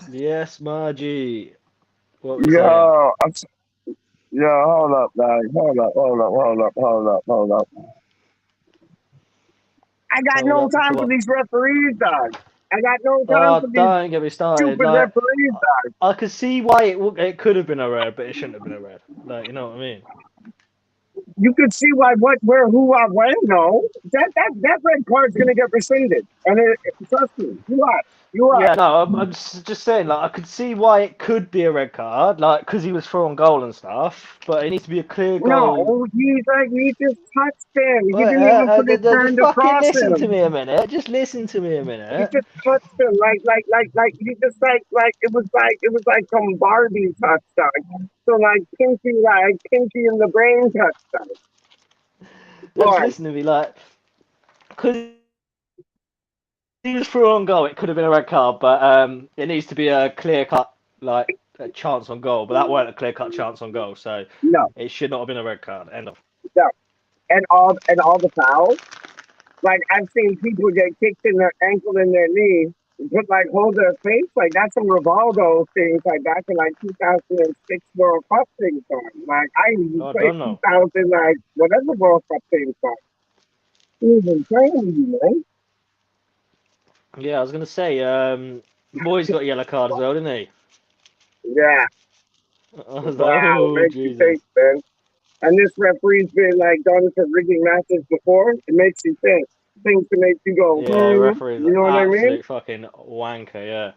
Yes, Margie. What we saying? Yo, yo, hold up, dog. Hold up. I got Hold no up to time for what? these referees, dog. I got no time Oh, for these don't get me started. stupid Like, referees, dog. I could see why it could have been a red, but it shouldn't have been a red. Like, you know what I mean? You could see why, what, where, who, I when. No, that red card's gonna get rescinded, and trust me, you are. Yeah, no, I'm just saying, like, I could see why it could be a red card, like, because he was through on goal and stuff, but it needs to be a clear goal. No, he just touched him. He But didn't even put his just hand fucking across listen to him. me a minute. Just listen to me a He minute. just touched him he just it was like some Barbie touchdown. So like Pinky in the brain touchdown. Just Boy, listen to me, like, because he was through on goal, it could have been a red card, but it needs to be a clear cut, like, a chance on goal. But that weren't a clear cut chance on goal, so no, it should not have been a red card. End of. no, and all the fouls. Like I've seen people get kicked in their ankle and their knee, but like hold their face. Like that's some Rivaldo things like back in like 2006 World Cup things on. Like I even Oh, I played don't know. 2000 like whatever World Cup things on. He was insane, man. Yeah, I was gonna say, Moyes got a yellow card as well, didn't he? Yeah. I was like, Wow, oh makes you Jesus. think, man. And this referee's been like done for rigging matches before. It makes you think. Things to make you go, Yeah, referee's you an know what I mean? absolute fucking wanker. Yeah.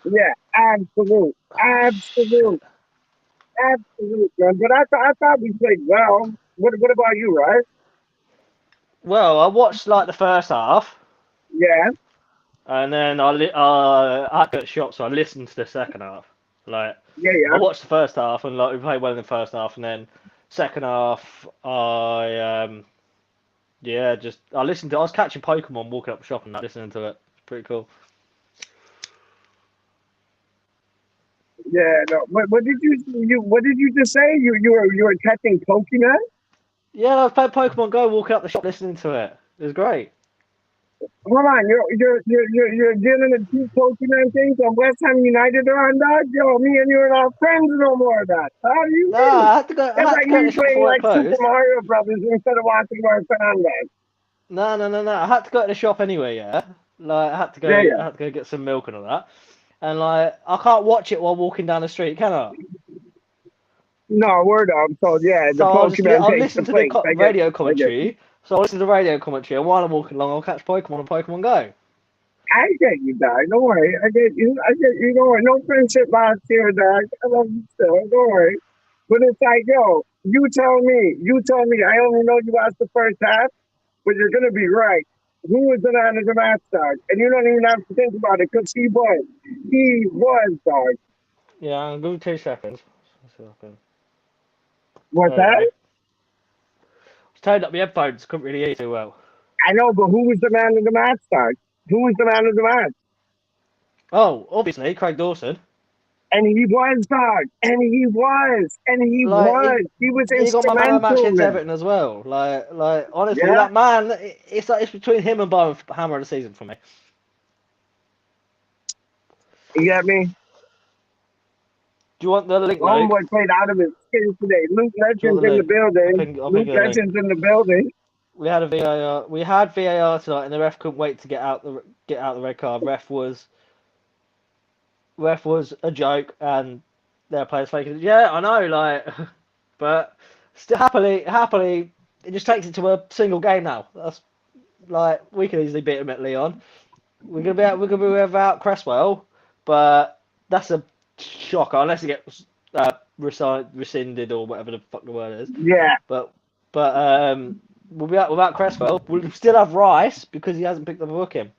Yeah, absolute, Oh, absolute, shit. absolute, man. But I thought we played well. What about you, right? Well, I watched like the first half, Yeah, and then I had to get shot, so I listened to the second half. Like, yeah, I yeah, watched the first half, and like we played well in the first half, and then second half, yeah, just I listened to. I was catching Pokemon walking up the shop and like, listening to it. It's pretty cool. yeah. No, what did what did you just say? You were catching Pokemon? Yeah, I was playing Pokemon Go, walking up the shop, listening to it. It was great. Hold on, you're dealing with two Pokemon things on West Ham United are on that? Yo, me and you are not friends no more. That how do you Nah, mean? I had to go. I That's had like to go to me the shop playing before it like Super closed. Mario Brothers instead of watching my fan guys. No, no, no, no. I had to go to the shop anyway. Yeah, like I had to Yeah, go. I yeah. had to go get some milk and all that. And like I can't watch it while walking down the street, can I? No, word up. So yeah, the So Pokemon I'll takes listen the to the place. I get radio you. I get you. commentary. So I'll listen to the radio commentary, and while I'm walking along, I'll catch Pokemon on Pokemon Go. I get you, dog. Don't worry. I get you. I get you. Don't worry. No friendship lost here, dog. I love you still. Don't worry. But it's like, yo, you tell me. You tell me. I only know you watched the first half, but you're gonna be right. Who was the man of the match, dog? And you don't even have to think about it because he was. He was, dog. Yeah, I'm going 2 seconds. What's There you that? go. I was turning up my headphones, couldn't really hear you too well. I know, but who was the man of the match, dog? Who was the man of the match? Oh, obviously Craig Dawson. And he was, dog. And he was. And he Like was. He was he got my man of the match instrumental, against man. Everton as well. Like honestly, Yeah? that man, it's like it's between him and Bowen Hammer of the season for me. You get me? Do you want the link, Luke? Homeboy played out of his skin today. Luke Do you Legends want the in the link? building. I'll ping Luke you the link. Legends in the building. We had a VAR. We had VAR tonight, and the ref couldn't wait to get out the red card. Ref was a joke, and their players faking it. Yeah, I know, like, but still happily, it just takes it to a single game now. That's like we could easily beat them at Lyon. We're gonna be without Cresswell, but that's a shocker unless he gets rescinded or whatever the fuck the word is. Yeah. But we'll be out without Cresswell. We'll still have Rice because he hasn't picked up a booking.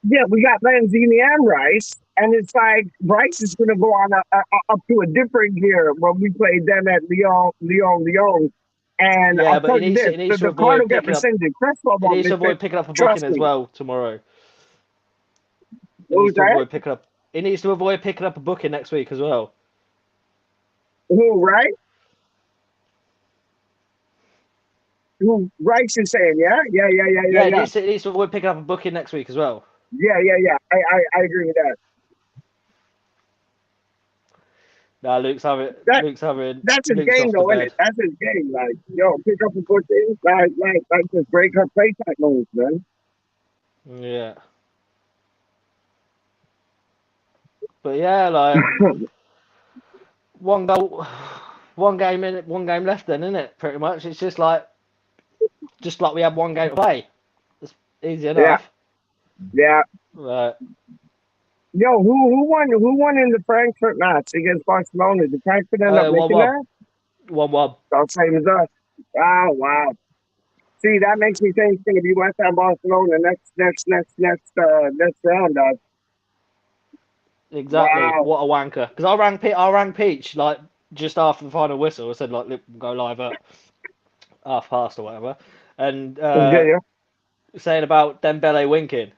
Yeah, we got Lanzini and Rice. And it's like Rice is going to go on up to a different gear when we play them at Lyon. And Yeah, I'll but tell you this, he needs to the card avoid will get picking up rescinded. Cresswell he won't needs to miss it. avoid picking up a booking Trust as me. well tomorrow. He What needs was to that? avoid picking up he needs to avoid picking up a booking next week as well. Who, right? Who Rice is saying, yeah? Yeah, yeah, yeah, yeah, Yeah, yeah. he needs to avoid picking up a booking next week as well. Yeah, yeah, yeah. I agree with that. Nah, Luke's having That Luke's having that's his Luke's game off to though, isn't it? bed. That's his game. Like, yo, pick up a good thing, like just break her play type moves, man. Yeah, but yeah, like one goal, one game in it, one game left. Then, isn't it? Pretty much, it's just like we had one game to play. It's easy Yeah, enough. yeah. Right. Yo, who won in the Frankfurt match against Barcelona? Did Frankfurt end up 1 making 1, that? 1 1. Oh, same as us. Wow, wow. See, that makes me think it's gonna be West Ham Barcelona next round, dog. Exactly. Wow. What a wanker. Because I rang Peach like just after the final whistle. I said like, "Look, we'll go live at half past or whatever," and Yeah, yeah. saying about Dembele winking.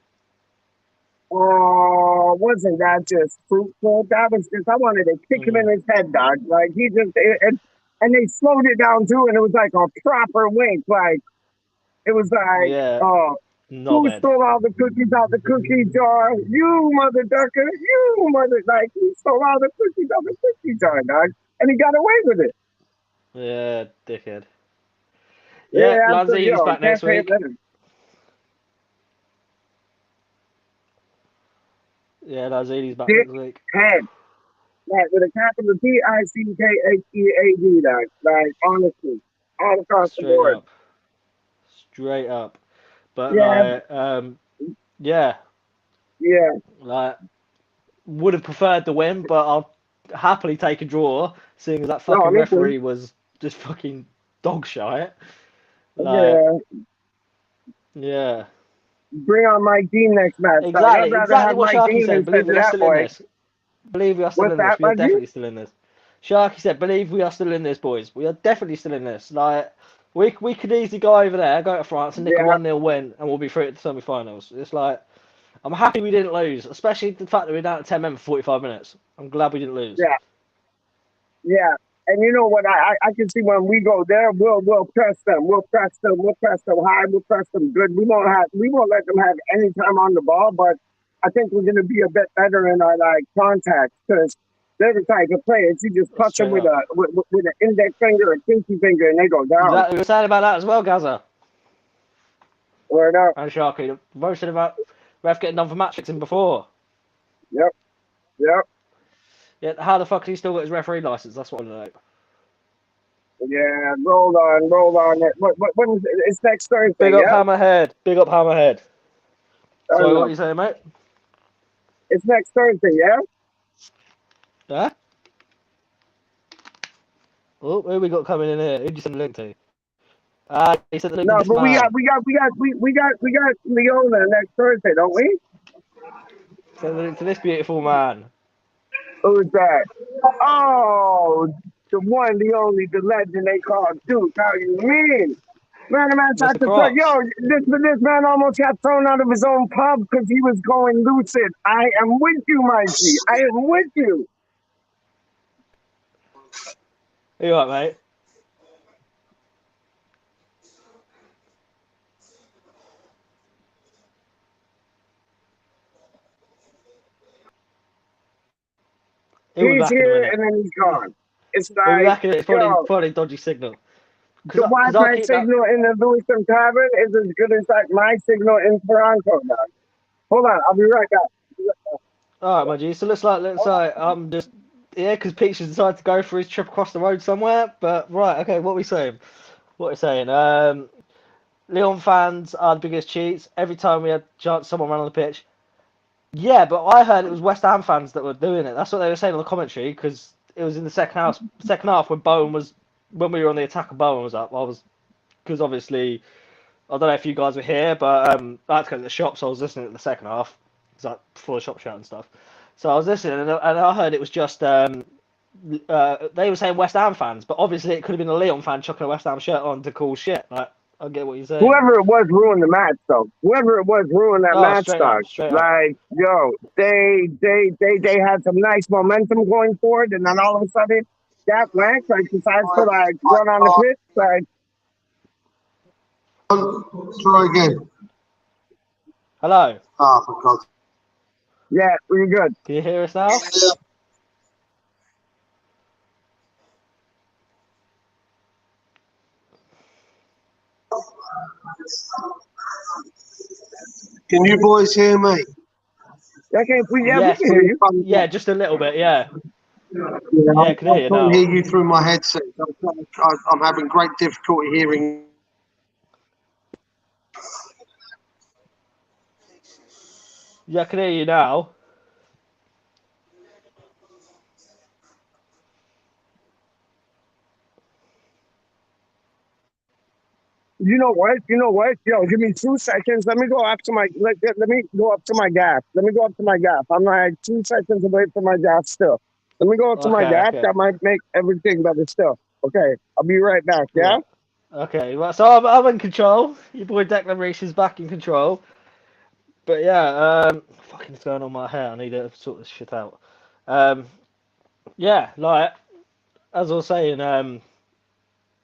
Oh, wasn't that just fruitful? That was just, I wanted to kick him Mm, in his head, dog. Like, he just, and they slowed it down too, and it was like a proper wink. Like, it was like, yeah, oh, who knobhead. stole all the cookies out the cookie jar? You, mother ducker. You, mother, like, he stole all the cookies out the cookie jar, dog. And he got away with it. Yeah, dickhead. Yeah, Yeah, absolutely. Lanzini's Yo, back can't next pay it week. better. Yeah, Lanzini's back Dick next week. head. Like, with a capital Pickhad, dog. Like, honestly, all across the Straight board. up. Straight up. But Yeah, like, yeah, yeah. like would have preferred the win, but I'll happily take a draw, seeing as that No, fucking me too. referee was just fucking dog shit. Like, Yeah. yeah, Bring on Mike Dean next match, dog. I'd rather exactly have what Mike Sharky Dean said. instead Believe of we are that still in boy. this. Believe we are still What's in that, this. We are Muggy? definitely still in this. Sharky said, believe we are still in this, boys. We are definitely still in this. Like, we could easily go over there, go to France, and nick a Yeah, 1-0 win, and we'll be through at the semi-finals. It's like, I'm happy we didn't lose, especially the fact that we're down to 10 men for 45 minutes. I'm glad we didn't lose. yeah, yeah. And you know what? I can see when we go there, we'll press them. We'll press them. We'll press them high. We'll press them good. We won't let them have any time on the ball. But I think we're going to be a bit better in our like contact because they're the type of players you just touch them Straight with up. with an index finger or pinky finger and they go down. Exactly. We were saying about that as well, Gaza Word up. and Sharky. Both said about ref getting done for match fixing before. Yep. Yep. Yeah, how the fuck did he still got his referee license? That's what I know. Yeah, roll on, roll on. What is it? It's next Thursday, Big up yeah? Hammerhead. Big up Hammerhead. I don't Sorry, what know. you saying, mate? It's next Thursday, yeah? Yeah? Oh, who we got coming in here? Who'd you send the link to? He sent the link to No, this but man. we got Leona next Thursday, don't we? Send the link to this beautiful man. Who's that? Oh, the one, the only, the legend they call Duke. How you mean? Man, the man tried Mr. to throw. Yo, Crocs. this man almost got thrown out of his own pub because he was going lucid. I am with you, Mikey. I am with you. You right, mate? He'll be He's back in a here minute. and then he's gone. It's He'll be like, back in a minute. It's yo, probably dodgy signal. the Because I'll Wi-Fi keep that. signal in the Lewiston Tavern is as good as like my signal in Toronto, dog. Hold on, I'll be right back. All right, my G. So looks like I'm just yeah, because Peach has decided to go for his trip across the road somewhere. But right, okay, what are we saying? What are we saying? Lyon fans are the biggest cheats. Every time we had chance someone ran on the pitch. Yeah, but I heard it was West Ham fans that were doing it. That's what they were saying on the commentary because it was in the second half when we were on the attack and Bowen was up. I was because obviously I don't know if you guys were here, but I had to go to the shop, so I was listening to the second half. It's like before the shop shut and stuff. So I was listening, and I heard it was just they were saying West Ham fans, but obviously it could have been a Lyon fan chucking a West Ham shirt on to call shit. Like I get what you're saying. Whoever it was ruined the match, though. Whoever it was ruined that Oh, match, dog. straight up. Like, yo, they had some nice momentum going forward, and then all of a sudden, that blank like decides to like run on the pitch. Like, Try again. Hello, Ah, for God's yeah, pretty good. can you hear us now? sake. Can you boys hear me? Okay, we Yes. can hear you. Yeah, just a little bit. Yeah. Yeah, Yeah, I can hear you can't now. hear you through my headset. I'm having great difficulty hearing. Yeah, I can hear you now. You know what? Yo, give me 2 seconds. Let me go up to my let me go up to my gap. Let me go up to my gap. I'm like 2 seconds away from my gap still. Let me go up to my Okay. gap. Okay. That might make everything better still. Okay, I'll be right back. Yeah. Right. Okay. Well, so I'm in control. Your boy Declan Reese is back in control. But yeah, fucking what's going on with my hair? I need to sort this shit out. Yeah, like as I was saying,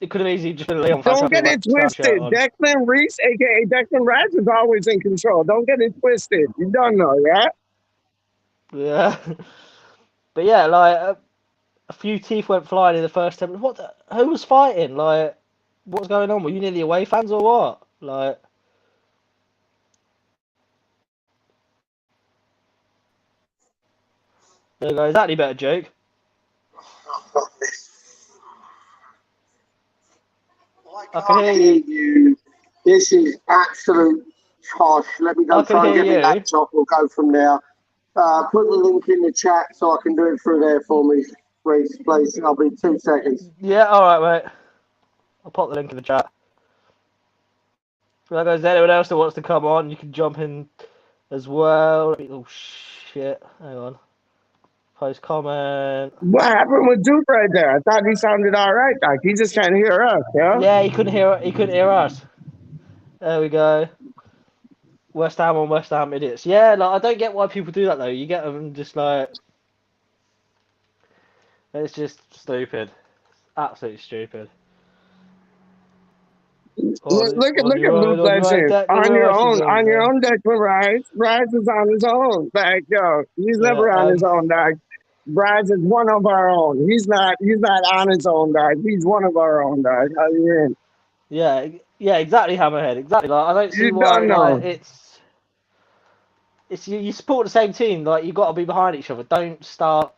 it could have easily just been Leon fans Don't happy get with it West Ham shirt twisted. on. Declan Reese, aka Declan Rice, is always in control. Don't get it twisted. You don't know, yeah? Yeah. But yeah, like a few teeth went flying in the first 10 minutes. Who was fighting? Like, what's going on? Were you near the away fans or what? Like, there you go. Is that any better, Jake? I can hear Hear you. you. This is absolute trash. Let me I go can try and hear get my you. laptop. We'll go from there. Put the link in the chat so I can do it through there for me, Reese, please. I'll be 2 seconds. Yeah, alright, mate. I'll pop the link in the chat. Like, is there anyone else that wants to come on? You can jump in as well. Oh, shit. Hang on. Post comment. What happened with Duke right there? I thought he sounded all right. Like he just can't hear us, yeah? Yeah, he couldn't hear. He couldn't hear us. There we go. West Ham on West Ham idiots. Yeah, like I don't get why people do that though. You get them just like it's just stupid, absolutely stupid. Look at Luke On your own, Legend. Declan Rice is On your over own, Declan Rice. Rice is on his own. Like, yo, he's there. never on Yeah, his own, dog. Rice is one of our own. He's not on his own, dog. He's one of our own, dog. How you mean? yeah, exactly, Hammerhead. Exactly. Like I don't see You why. don't Like know. it's you support the same team. Like you got to be behind each other. Don't start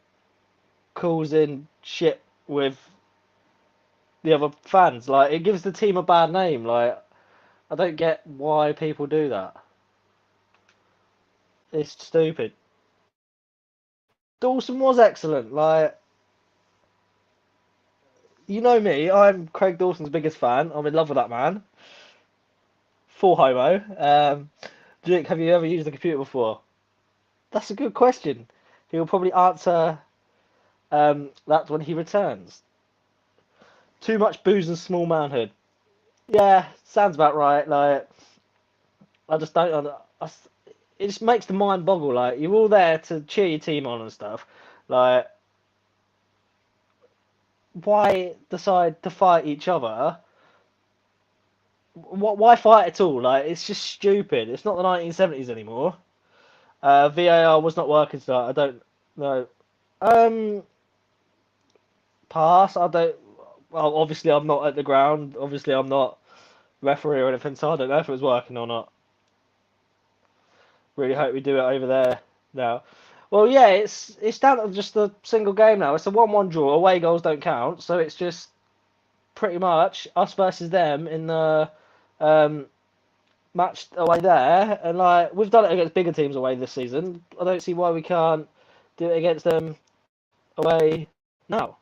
causing shit with the other fans. Like it gives the team a bad name. Like I don't get why people do that. It's stupid. Dawson was excellent. Like, you know me, I'm Craig Dawson's biggest fan. I'm in love with that man. Full homo. Jake, have you ever used a computer before? That's a good question. He'll probably answer that when he returns. Too much booze and small manhood. Yeah, sounds about right. Like, I just don't. It just makes the mind boggle. Like, you're all there to cheer your team on and stuff. Like, why decide to fight each other? Why fight at all? Like it's just stupid. It's not the 1970s anymore. VAR was not working, so I don't know. Um, pass. I don't. Well, obviously I'm not at the ground. Obviously I'm not referee or anything, so I don't know if it was working or not. Really hope we do it over there now. Well, yeah, it's down to just a single game now. It's a 1-1 draw. Away goals don't count, so it's just pretty much us versus them in the um, match away there, and like we've done it against bigger teams away this season. I don't see why we can't do it against them away now.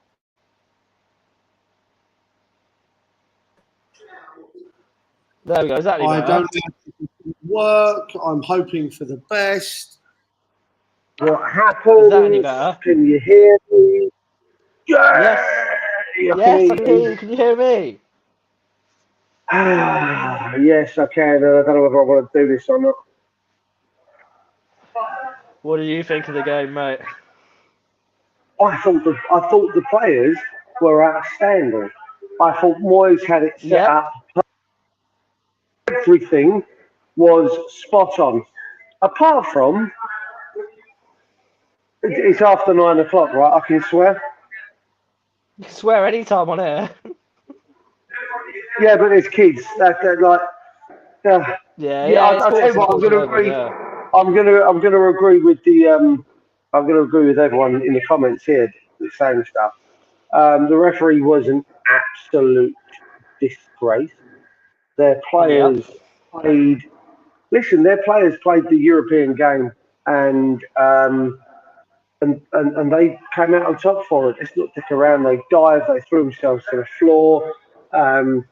There we go. Is that any I better? don't know if it can work. I'm hoping for the best. What Is that any happened? better? Can you hear me? Yes. Yeah, Yes, I okay. can hear you. Can you hear me? Yes, I can. I don't know whether I want to do this or not. What do you think of the game, mate? I thought the players were outstanding. I thought Moyes had it set Yep. up. Everything was spot on. Apart from, it's after 9 o'clock, right? I can swear. You can swear any time on air. Yeah, but there's kids. That like, Yeah, I'll it's tell quarters you and what. I'm quarters going of to 11. agree. Yeah. I'm going to agree with the. I'm going to agree with everyone in the comments here that's saying stuff. The referee was an absolute disgrace. Their Yep. players played. Listen, their players played the European game, and and they came out on top for it. Let's not dick around. They dived. They threw themselves to the floor. Um,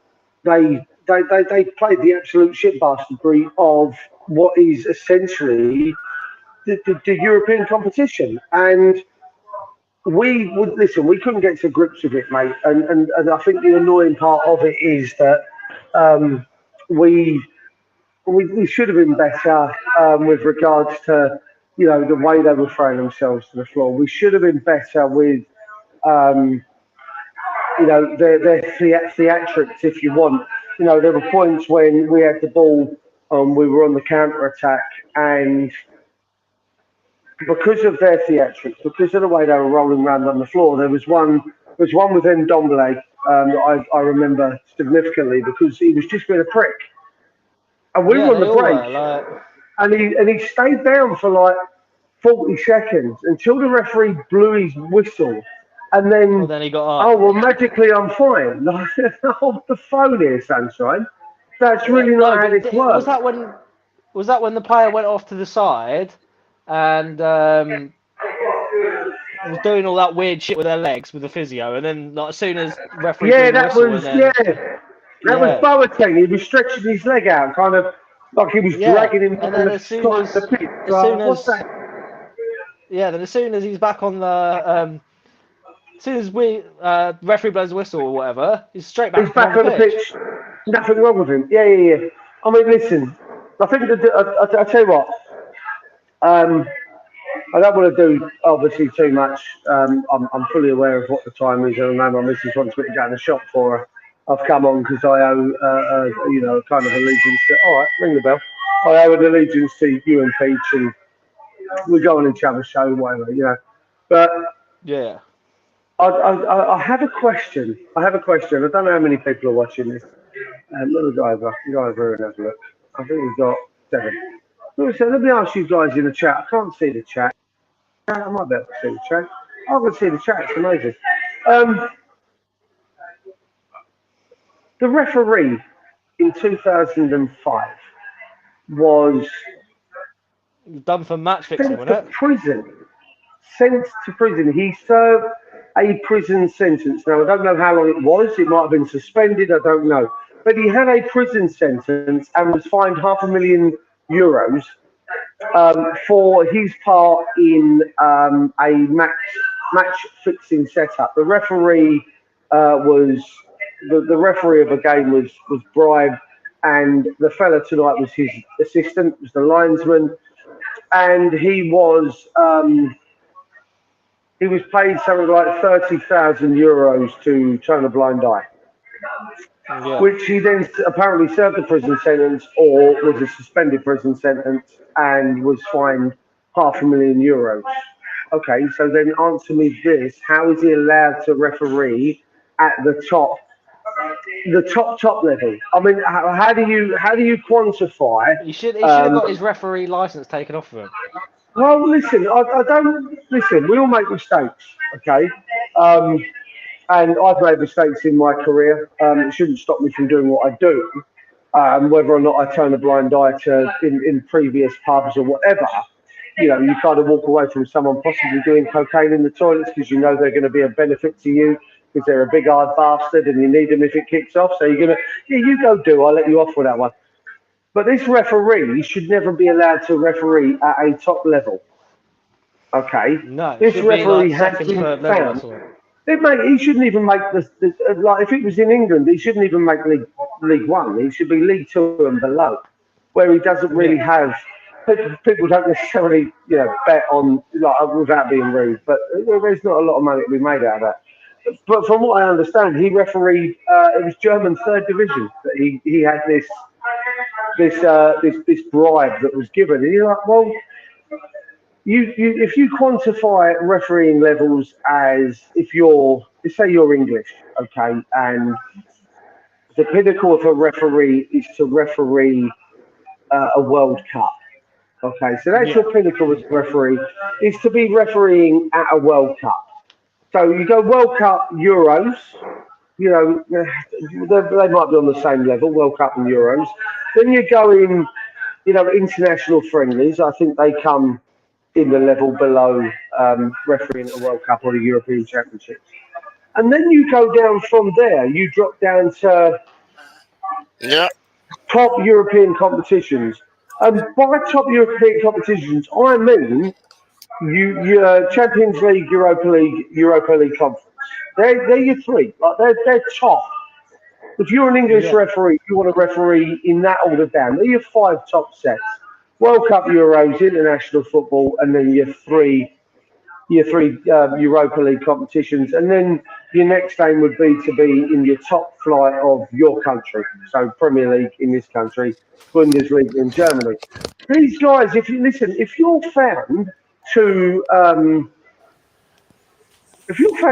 they played the absolute shit bastardry of what is essentially the European competition. And we would listen. We couldn't get to grips with it, mate. And I think the annoying part of it is that um, we we should have been better with regards to the way they were throwing themselves to the floor. We should have been better with um, their theatrics, if you want. There were points when we had the ball, we were on the counter attack, and because of their theatrics, because of the way they were rolling around on the floor, there was one with Ndombele that I remember significantly because he was just being a prick, and we Yeah, were on they the all break, were. Like, and he stayed down for like 40 seconds until the referee blew his whistle, and well, then, then he got oh, up. well, magically I'm fine. Like, hold the phone here, Sunshine. That's really No, not how but this works. was that when the player went off to the side and was doing all that weird shit with their legs with the physio, and then like, as soon as the referee Yeah, blew the that whistle, and was, yeah, then that was yeah, Boateng. He was stretching his leg out, kind of like he was yeah, dragging him and down then the side of the pitch. as soon What's as that? then as soon as he's back on the as soon as we referee blows the whistle or whatever, he's straight He's back on back the on the pitch. pitch. Nothing wrong with him. Yeah, yeah, yeah. I mean, listen, I think I tell you what, um, I don't want to do obviously too much. I'm fully aware of what the time is. I know my missus wants me to go in the shop for her. I've come on because I owe, kind of allegiance to. All right, ring the bell. I owe an allegiance to you and Peach, and we go on each other's show, whatever. But Yeah, I have a question. I have a question. I don't know how many people are watching this. Little driver, go over and have a look. I think we've got 7. So let me ask you guys in the chat. I can't see the chat. I might be able to see the chat. I can see the chat. It's amazing. Um, the referee in 2005 was done for match fixing, sent to wasn't it? prison. Sent to prison. He served a prison sentence. Now, I don't know how long it was. It might have been suspended. I don't know. But he had a prison sentence and was fined €500,000 for his part in a match fixing setup. The referee was the referee of a game was bribed, and the fella tonight was his assistant, was the linesman, and he was paid something like €30,000 to turn a blind eye, Yeah, which he then apparently served a prison sentence or was a suspended prison sentence and was fined €500,000. Okay, so then answer me this: how is he allowed to referee at the top level? I mean, how do you quantify? he should have Um, got his referee license taken off of him. well, listen, I don't listen. We all make mistakes, okay? Um, and I've made mistakes in my career. It shouldn't stop me from doing what I do. Whether or not I turn a blind eye to in previous pubs or whatever, you kind of walk away from someone possibly doing cocaine in the toilets because you know they're going to be a benefit to you because they're a big hard bastard and you need them if it kicks off. So you're gonna, yeah, you go do. I'll let you off with that one. But this referee should never be allowed to referee at a top level. Okay, No, it this should be like referee has second, been third level or found. something. He shouldn't even make like if it was in England, he shouldn't even make League One. He should be League Two and below, where he doesn't really Yeah. have. People don't necessarily, bet on like without being rude, but there's not a lot of money to be made out of that. But from what I understand, he refereed. It was German third division that he had this bribe that was given, and you're like, well, if you quantify refereeing levels as if let's say you're English, okay, and the pinnacle of a referee is to referee a World Cup. Okay, so that's Yeah. your pinnacle as a referee, is to be refereeing at a World Cup. So you go World Cup, Euros, you know, they might be on the same level, World Cup and Euros. Then you're going, you know, international friendlies. I think they come in the level below refereeing at the World Cup or the European Championships. And then you go down from there. You drop down to Yeah. top European competitions. And by top European competitions, I mean Champions League, Europa League Conference. They're your three. Like they're top. If you're an English Yeah. referee, you want to referee in that order down. They're your five top sets: World Cup, Euros, international football, and then your three Europa League competitions, and then your next aim would be to be in your top flight of your country. So Premier League in this country, Bundesliga in Germany. These guys, if you listen, to if you're found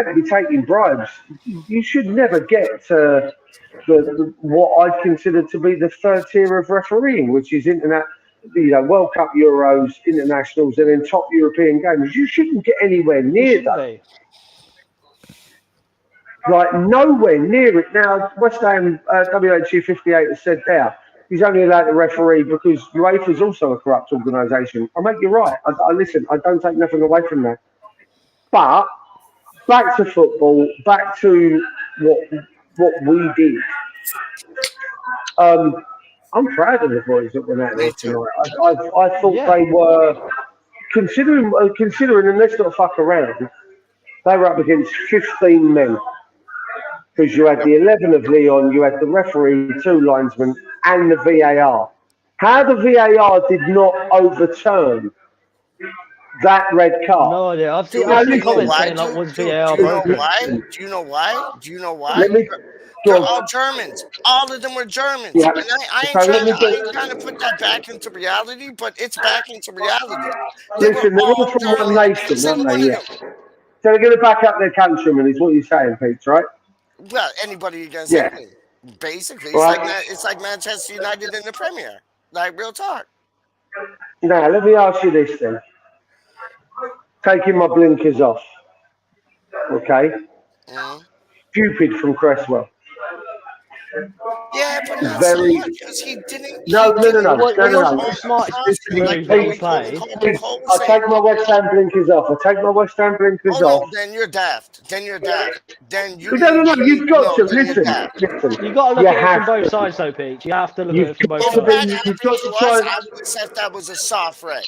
to be taking bribes, you should never get to what I'd consider to be the third tier of refereeing, which is internet, World Cup, Euros, internationals, and then top European games. You shouldn't get anywhere You near shouldn't that. be. Like nowhere near it. Now, West Ham WHU 58 has said there he's only allowed to referee because UEFA is also a corrupt organisation. I make you right. I listen. I don't take nothing away from that. But back to football. Back to what we did. I'm proud of the boys that went out Me there too. tonight. I thought Yeah. they were considering, and let's not fuck around. They were up against 15 men because you had Yep. the 11 of Lyon, you had the referee, two linesmen, and the VAR. How the VAR did not overturn that red card? No idea. I've seen Now I've seen You know comments listen, why, saying like dude? was Dude, VAR do you know broken? why? listen. Do you know why? Do you know why? Let me They're go. all Germans. All of them were Germans. Yeah. And I ain't So let trying me to put that back into reality, but it's back into reality. They were listen. They're all all from one German. Every nation, single aren't one they? of Yeah. them. So they're going to back up their countrymen, is what you're saying, Pete, right? Well, anybody against Yeah. England. Basically, Right. it's like Manchester United in the Premier. Like real talk. Now let me ask you this then. Taking my blinkers off, okay? Mhm. Stupid from Cresswell. Yeah, but not so Very. much because he didn't. No, He no, no, didn't no, no, It no, play wasn't no. the on the smartest crossing Listen, move like that Cole he Pete, played. Pete, Cole was I saying. take my West Ham blinkers off. I take my West Ham blinkers Oh no, off. then you're daft. Then you're daft. Then you No, no, need no. you need You've got no. to Then you're listen. daft. Listen. You got to You look at it from have both to. sides, though, Pete. You have to look at You've it from both got to If be. that sides. You've happened got to to us, try. I would have said that was a soft red.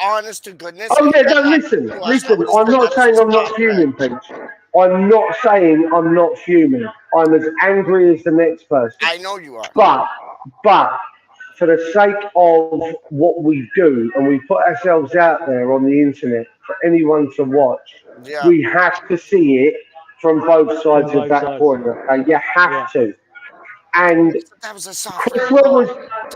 Honest to goodness, Oh if yeah, that no, happened listen, to us, I listen. would have I'm said not that was saying I'm a not soft red. fuming, Pete. I'm not saying I'm not fuming. I'm as angry as the next person. I know you are. But, but, for the sake of what we do, and we put ourselves out there on the internet for anyone to watch, Yeah. we have to see it from both From sides of both that sides. coin. Okay, you Yeah. have to. And That was a soft red. Cresswell was,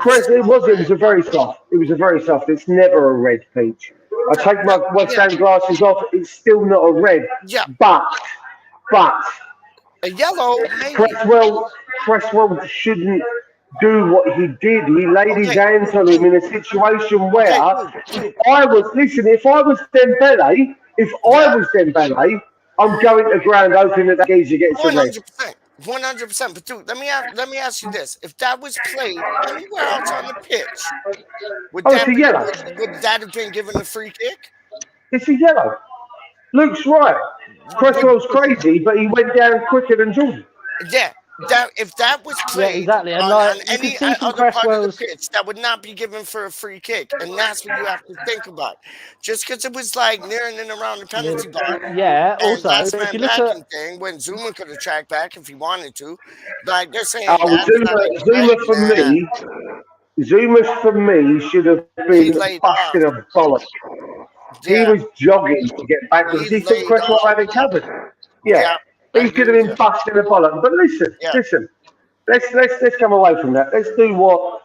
That's a It soft was, it was red. a very soft. It was a very soft. It's never a red peach. I take my West Yeah. Ham glasses off. It's still not a red, Yeah. but, but A yellow, maybe. Cresswell, Cresswell shouldn't do what he did. He laid his Okay. hands on him in a situation Okay, where, if I was, listen, if I was Dembele, Yeah. I'm going to ground hoping that geezer gets a One red. hundred percent. 100%. But dude, let me ask you this: if that was played anywhere else on the pitch, Oh, it's a yellow. would that have been given a free kick? It's a yellow. Luke's right. Cresswell's crazy, but he went down quicker than Jordan. Yeah, that if that was Yeah, played exactly. And on like you could any see from other part of the Cresswell's. pitch, that would not be given for a free kick, and that's what you have to think about. Just because it was like near and around the penalty box Yeah. and Also, last if man you look back at and thing when Zuma could have tracked back if he wanted to, like they're saying Oh, that side, right? Nah, Zuma for me should have he been laid busting off. a bollock. He Yeah, was jogging to get back he because he thought laid Cresswell off. had it covered. Yeah, Yeah, I he agree should have with been you. busting a bollock. But listen, Yeah, listen. Let's come away from that. Let's do what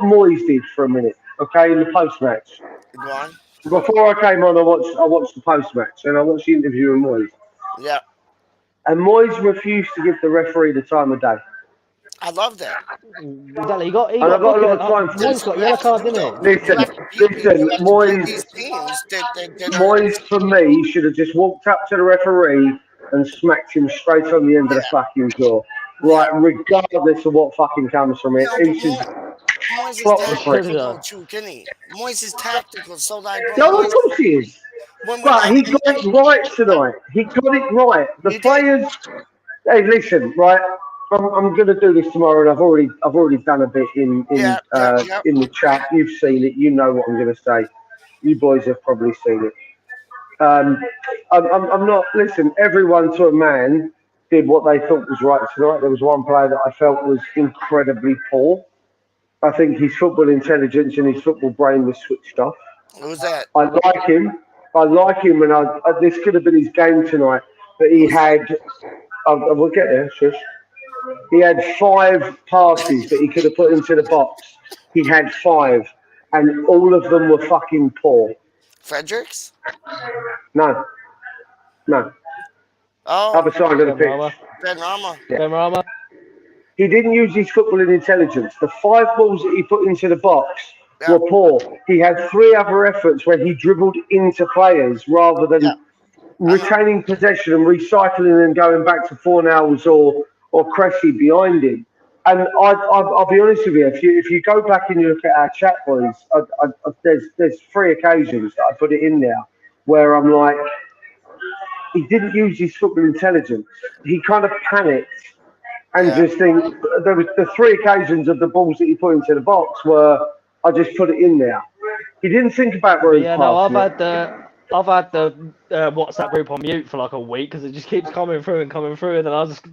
Moyes did for a minute, okay? In the post match. go on. Before I came on, I watched the post match and I watched the interview with Moyes. Yeah, And Moyes refused to give the referee the time of day. I love that. Exactly. He And I've got got a booking lot at of time for Moyes it. got a You yellow have to card, do didn't though. he? You Listen, have to beat listen, you have to beat Moyes, these teams that are Moyes for me should have just walked up to the referee and smacked him straight on the end of yeah, the fucking jaw. yeah. Right, regardless of what fucking comes from it, No, he but should Moyes is plot the He should prick. have tactical done. though too, can he? Moyes is tactical. So like when No, of Moyes course he is. when But he and got it right tonight. He got it right. The he did. players. Hey, listen, right. I'm going to do this tomorrow, and I've already done a bit in Yeah, in yeah, uh, yeah. in the chat. You've seen it. You know what I'm going to say. You boys have probably seen it. I'm not. Listen, everyone to a man did what they thought was right tonight. There was one player that I felt was incredibly poor. I think his football intelligence and his football brain was switched off. Who was that? I like him. I like him, and this could have been his game tonight. But he Who's that? had. I will get there, shush. He had five passes that he could have put into the box. He had five, and all of them were fucking poor. Fredericks? No, no. Oh, Other side of the Ben pitch. Rama. Ben Rama. Yeah. Ben Rama. He didn't use his footballing intelligence. The five balls that he put into the box Yeah, were poor. He had three other efforts where he dribbled into players rather yeah. than I know. retaining possession and recycling and going back to Fornals or Cressy behind him. And I'll be honest with you, if you go back and you look at our chat boys, there's three occasions that I put it in there where I'm like, he didn't use his football intelligence. He kind of panicked and Yeah. just think there was the three occasions of the balls that he put into the box were I just put it in there. He didn't think about where But he's yeah, no, passing it. I've had the WhatsApp group on mute for like a week because it just keeps coming through, and then I just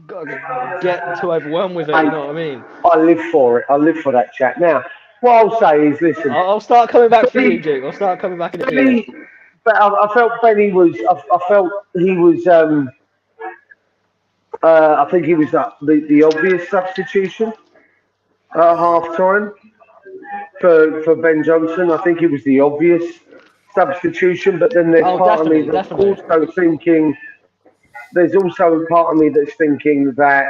get too overwhelmed with it. You And know what I mean? I live for it. I live for that chat. Now, what I'll say is, listen, I'll start coming back for you, Benny, Duke. I'll start coming back in a few. Benny, but I felt Benny was. I felt he was. I think he was the obvious substitution at Mhm. half time for Ben Johnson. I think it was the obvious substitution, but then there's Oh, part of me definitely, that's definitely. also thinking. There's also a part of me that's thinking that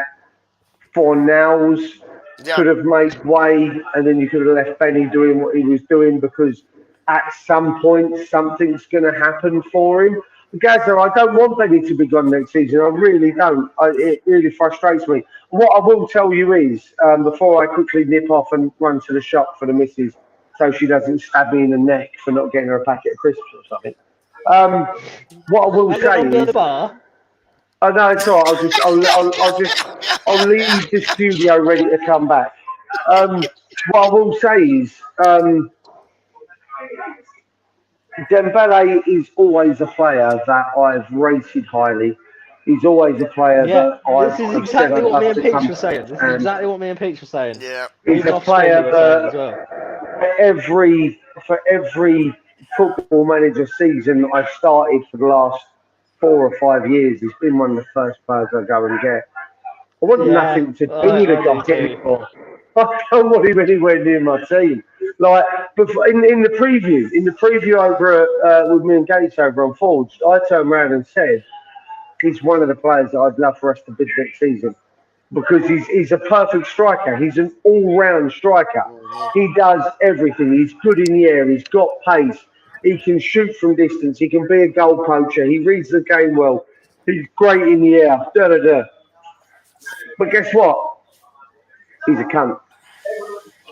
Fornals Yeah. could have made way, and then you could have left Benny doing what he was doing because at some point something's going to happen for him. Gazza, I don't want Benny to be gone next season. I really don't. It really frustrates me. What I will tell you is, before I quickly nip off and run to the shop for the missus, so she doesn't stab me in the neck for not getting her a packet of crisps or something. Um, what I will Hang on, say I'm going to the is, bar. oh no, it's all right. I'll leave the studio ready to come back. Um, what I will say is, Dembele is always a player that I've rated highly. He's always a player Yeah, that this is I've said exactly I'd what me love and to Peach come were back, saying. This is and exactly what me and Peach were saying. Yeah. he's Even a off stream, we player were saying as that well. for every football manager season that I've started for the last 4 or 5 years, he's been one of the first players I go and get. I want Yeah, nothing to do with the I do guy too. anymore. I don't want him anywhere near my team. Like before, in the preview over with me and Gates over on Forge, I turned around and said he's one of the players that I'd love for us to bid next season because he's a perfect striker. He's an all-round striker. Mhm. He does everything. He's good in the air. He's got pace. He can shoot from distance. He can be a goal poacher. He reads the game well. He's great in the air. Da da da. But guess what? He's a cunt,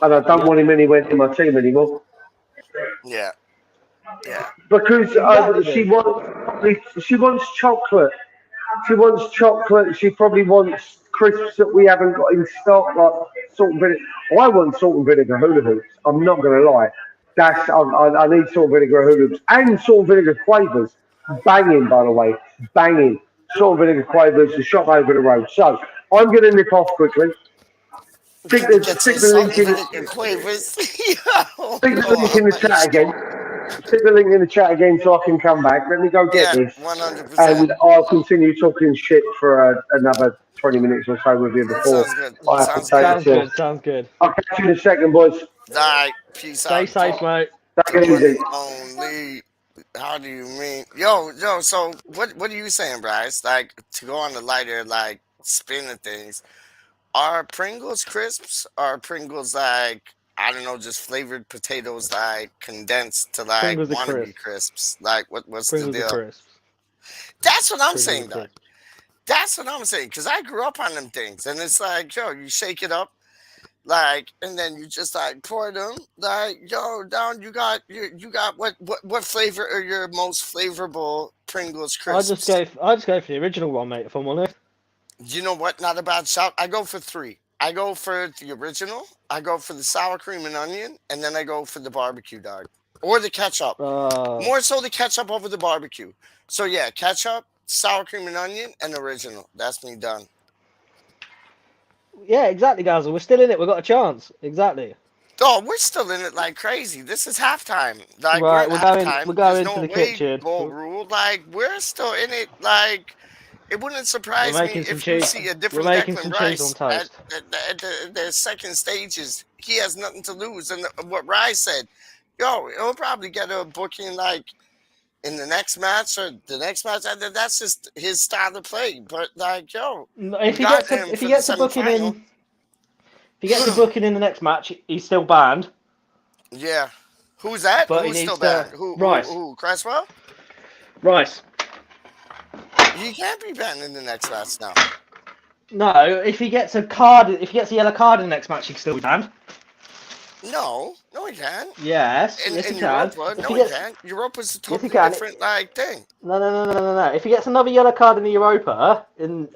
and I don't Yep, want him anywhere near my team anymore Yeah. Yeah. because exactly, she mate. wants chocolate. She wants chocolate. She probably wants crisps that we haven't got in stock, like salt and vinegar. I want salt and vinegar hula hoops. I'm not going to lie. I need salt and vinegar hula hoops and salt and vinegar quavers. Banging, by the way, banging. Salt and vinegar quavers. The shop over the road. So I'm going to nip off quickly. Stick Gotta the get stick some the salt link and in. vinegar quavers. Yo, Stick the come link on, in the man. chat again. Stick the link in the chat again so I can come back. Let me go get Yeah, this, 100%. and I'll continue talking shit for another 20 minutes or so with you before Sounds good. I have to Sounds take good. the Sounds till. good. Sounds good. I'll catch you in a second, boys. All right. Peace Stay out. safe, mate. Take it One easy. and only. How do you mean? Yo, so what are you saying, Bryce? Like to go on the lighter, like spin of things. Are Pringles crisps? Are Pringles like, I don't know, just flavored potatoes like condensed to like Pringles are wannabe crisps. crisps? Like what's the Pringles are deal? crisps. That's what I'm Pringles are saying, dog. crisps. That's what I'm saying. Cause I grew up on them things, and it's like, yo, you shake it up, like, and then you just like pour them, like, yo, down. You got what flavor are your most flavorful Pringles crisps? I just go for the original one, mate. If I'm honest. You know what? Not a bad shout. I go for three. I go for the original. I go for the sour cream and onion, and then I go for the barbecue, dog, or the ketchup. Uh, More so the ketchup over the barbecue. So yeah, ketchup, sour cream and onion, and original. That's me done. yeah, exactly, Gazel. We're still in it. We've got a chance. Exactly. Oh, we're still in it like crazy. This is halftime. Like we're Right, at we're halftime. There's going to no the away kitchen. goal rule. Like we're still in it. Like it wouldn't We're surprise me making some if you cheese. see a We're different making Declan some cheese on Rice toast. at the second stages. He has nothing to lose. And what Rice said, yo, he'll probably get a booking like in the next match or the next match. That's just his style of play. But like, yo, we got him If he for the gets a booking in, semifinal. if he gets a booking in the next match, he's still banned. Yeah. Who's that? But he Who's still needs to banned? Who? Rice. Cresswell? Rice. He can't be banned in the next match now. No, if he gets a card, if he gets a yellow card in the next match, he can still be banned. No, he can't. Yes, In, yes in he can. Europa, If no, he he gets, can't. Europa's a yes he totally can. different like thing. No. If he gets another yellow card in the Europa in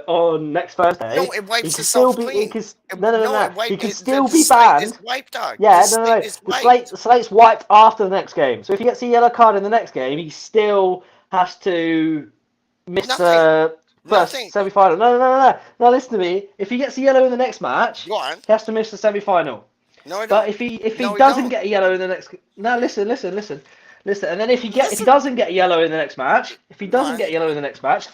on next Thursday, No, it he wipes can still itself be. He clean. can, It, no. it He wiped can it. still The be slate is banned. wiped, dog. Yeah, The slate is wiped. The slate's wiped after the next game. So if he gets a yellow card in the next game, he still has to miss Nothing. the first Nothing. semi-final. No. No, listen to me. If he gets a yellow in the next match, Go on. he has to miss the semi-final. No, I But don't. if he No, he doesn't don't. get a yellow in the next, no, listen. And then if he Listen, doesn't get a yellow in the next match, go on.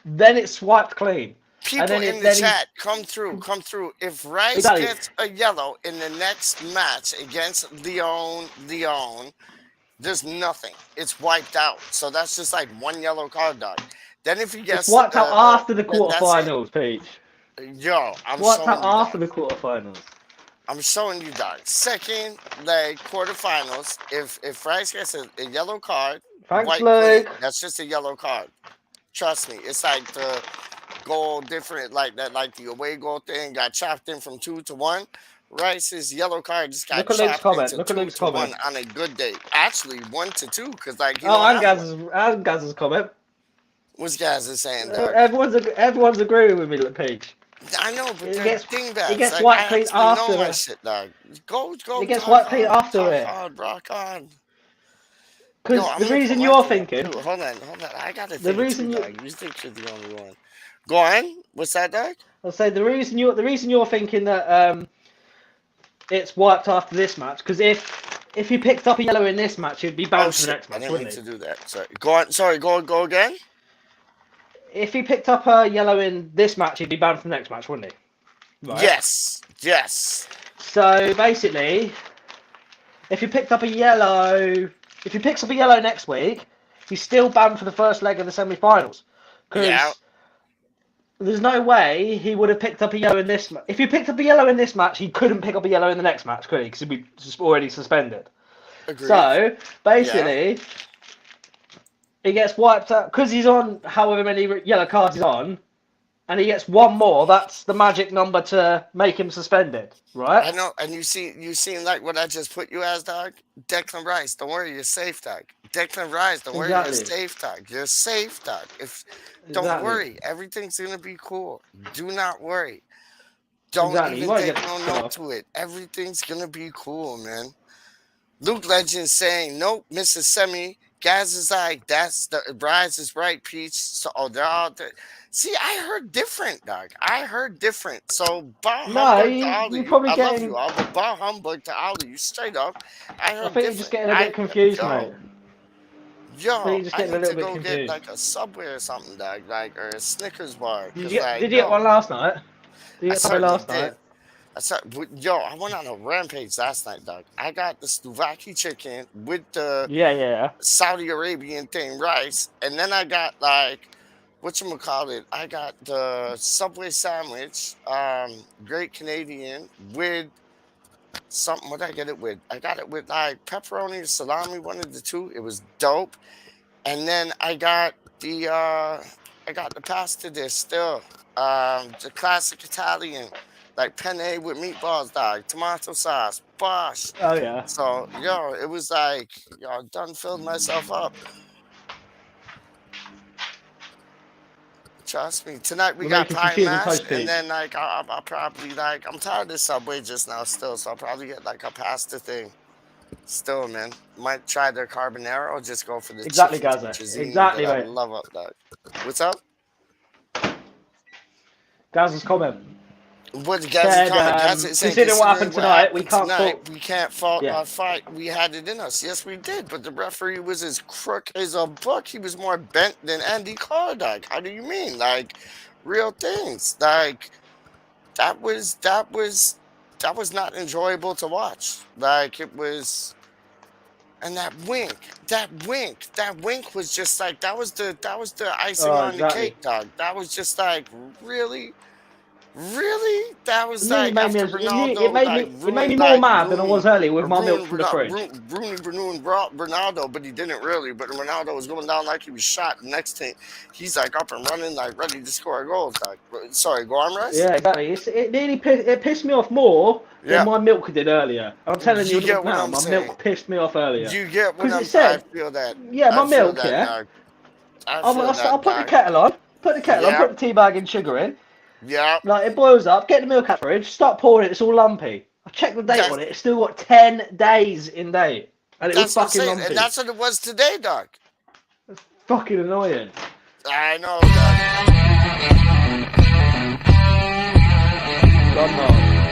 then it's swiped clean. And People in the then chat, come through. If Rice exactly. gets a yellow in the next match against Lyon, there's nothing. It's wiped out. So that's just like one yellow card, dog. Then if he It's gets wiped out after the then that's it. quarterfinals, Peach. Yo, It's wiped out after the quarterfinals. I'm showing you, dog. Second leg quarterfinals. If Rice gets a yellow card, Thanks, white Luke. clean, that's just a yellow card. Trust me, it's like the goal different, like that, like the away goal thing got chopped in from 2 to 1. Rice's yellow card just got Look at Luke's chopped comment. into Look at 2 Luke's to 1 comment. on a good day. Actually, 1 to 2, because like he Oh, don't have one. and Gaz's comment. What's guys is saying, dog? Everyone's agreeing with me, Peach. I know, but It they're gets dingbats. it gets Like, wiped I clean actually know after my the. shit, dog. Go, It gets talk wiped clean on, after talk it. hard, rock on. Yo, Because I'm the gonna put reason my you're thing up thinking, too. Hold on. I got a the thing too, reason you, dog. You think you're the only one? Go on. What's that, dog? I'll say the reason you're thinking that it's wiped after this match, because if he picked up a yellow in this match, he'd be Oh banned for the shit! next I match, didn't mean wouldn't to he? do that. Sorry. Go on. Sorry. Go again. If he picked up a yellow in this match, he'd be banned from the next match, wouldn't he? Right. Yes. So basically, if he picks up a yellow next week, he's still banned for the first leg of the semi-finals. Because Yeah. there's no way he would have picked up a yellow in this match. If he picked up a yellow in this match, he couldn't pick up a yellow in the next match, could he? Because he'd be already suspended. Agreed. So basically, he gets wiped out because he's on however many yellow cards he's on, and he gets one more. That's the magic number to make him suspended, right? I know, and you seen like what I just put you as, dog. Declan Rice, don't worry, you're safe, dog. Declan Rice, don't worry, you're safe, dog. You're safe, dog. Don't worry, everything's gonna be cool. Do not worry. Don't even take no note to it. Everything's gonna be cool, man. Luke Legend saying, nope, Mrs. Semi. Gaz is like, that's the Bryce is right, Peach. So they're all there. See, I heard different, dog. I heard different. So bah humbug to all of you. I love you all, but bah humbug to all of you. Straight up. I heard think you're just getting a bit confused, mate. I need to go get like a Subway or something, dog, like, or a Snickers bar. Did you get one last night? Did you get something last night? I went on a rampage last night, dog. I got the Slovakia chicken with the yeah Saudi Arabian thing rice, and then I got like whatchamacallit, I got the Subway sandwich, Great Canadian with something. What did I get it with? I got it with like pepperoni or salami, one of the two. It was dope. And then I got the pasta dish still. The classic Italian, like penne with meatballs, dog, tomato sauce, bosh. Oh yeah. So, yo, it was like, yo, done filled myself up. Trust me. Tonight we We're got making some pie cheese and mash, toast and peas. then like I'll probably like I'm tired of Subway just now still, so I'll probably get like a pasta thing. Still, man. Might try their carbonara or just go for the Exactly, chicken Gaza. tetrazzini Exactly, that I mate. love up there. What's up? Gaza's comment. What the Said, guy's comment? That's saying, considering what happened tonight, we can't fault. We can't fault Yeah. our fight. We had it in us. Yes, we did. But the referee was as crook as a book. He was more bent than Andy Carr, dog. How do you mean? Like, real things. Like, that was not enjoyable to watch. Like, it was. And that wink was just like that was the icing on exactly. the cake, dog. That was just like really. Really? That was It nearly like made after me, Ronaldo. it made me more mad than I was earlier with my milk from the fridge. Rooney Ronaldo, but he didn't really. But Ronaldo was going down like he was shot. The next thing, he's like up and running, like ready to score a goal. Like, sorry, go on, Rice. Yeah, exactly. It pissed me off more than my milk did earlier. I'm telling you, get what now, I'm my saying. milk pissed me off earlier. You get what I'm It said, I feel that. Yeah, my milk. That, Yeah. dog. I'll put the kettle on. Put the kettle on. Put the tea bag and sugar in. Yeah. Like it boils up. Get the milk out of the fridge. Start pouring it. It's all lumpy. I checked the date on it. It's still got 10 days in date, and it was fucking lumpy. And that's what it was today, dog. It's fucking annoying. I know, dog. God knows.